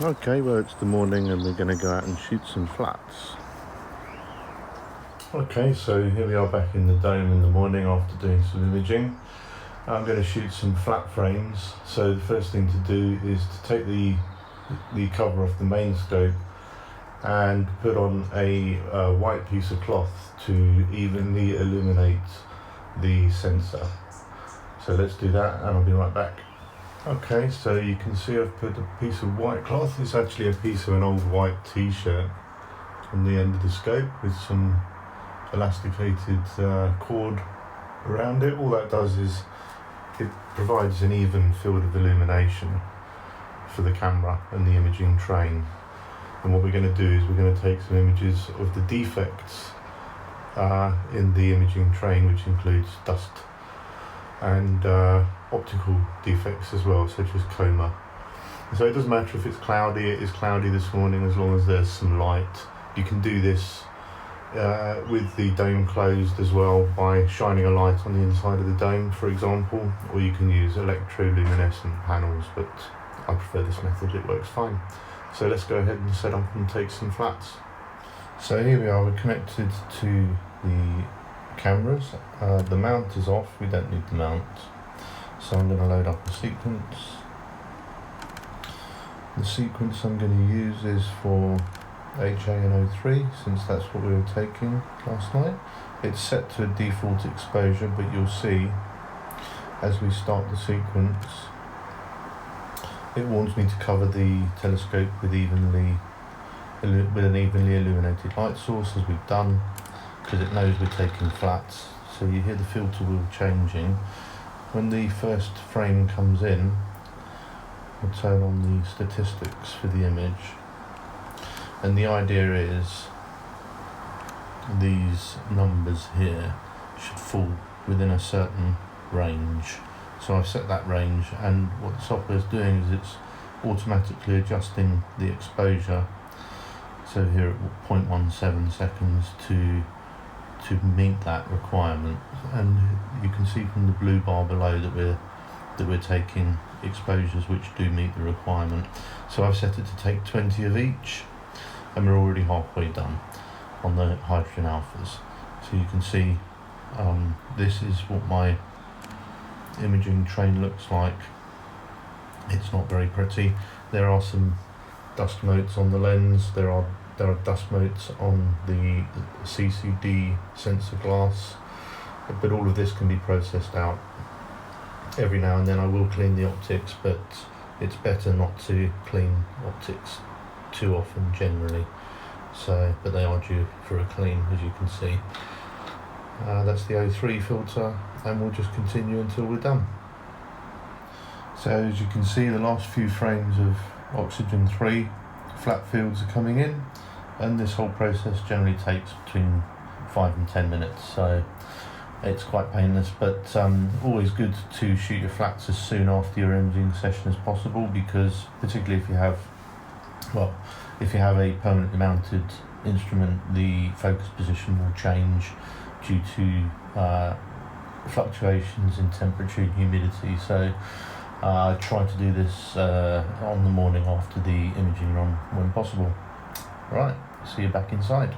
Okay, well it's the morning and we're going to go out and shoot some flats. Okay, so here we are back in the dome in the morning after doing some imaging. I'm going to shoot some flat frames. So the first thing to do is to take the cover off the main scope and put on a white piece of cloth to evenly illuminate the sensor. So let's do that and I'll be right back. Okay, so you can see I've put a piece of white cloth. It's actually a piece of an old white t-shirt on the end of the scope with some elasticated cord around it. All that does is it provides an even field of illumination for the camera and the imaging train. And what we're going to do is we're going to take some images of the defects in the imaging train, which includes dust and optical defects as well, such as coma. So it doesn't matter if it's cloudy. It is cloudy this morning, as long as there's some light. You can do this with the dome closed as well by shining a light on the inside of the dome, for example, or you can use electroluminescent panels, but I prefer this method, it works fine. So let's go ahead and set up and take some flats. So here we are, we're connected to the cameras. The mount is off, we don't need the mount. So I'm going to load up a sequence. The sequence I'm going to use is for HANO3, since that's what we were taking last night. It's set to a default exposure, but you'll see as we start the sequence, it warns me to cover the telescope with an evenly illuminated light source, as we've done, because it knows we're taking flats. So you hear the filter wheel changing. When the first frame comes in, I'll turn on the statistics for the image, and the idea is these numbers here should fall within a certain range. So I've set that range, and what the software is doing is it's automatically adjusting the exposure, so here at 0.17 seconds to meet that requirement. And you can see from the blue bar below that we're taking exposures which do meet the requirement. So I've set it to take 20 of each, and we're already halfway done on the hydrogen alphas. So you can see this is what my imaging train looks like. It's not very pretty. There are some dust motes on the lens. There are dust motes on the CCD sensor glass, but all of this can be processed out. Every now and then I will clean the optics, but it's better not to clean optics too often generally. So, but they are due for a clean, as you can see. That's the O3 filter, and we'll just continue until we're done. So as you can see, the last few frames of oxygen 3 flat fields are coming in, and this whole process generally takes between 5 and 10 minutes, so it's quite painless, but always good to shoot your flats as soon after your imaging session as possible, because particularly if you have a permanently mounted instrument, the focus position will change due to fluctuations in temperature and humidity. So I try to do this on the morning after the imaging run when possible. Right, see you back inside.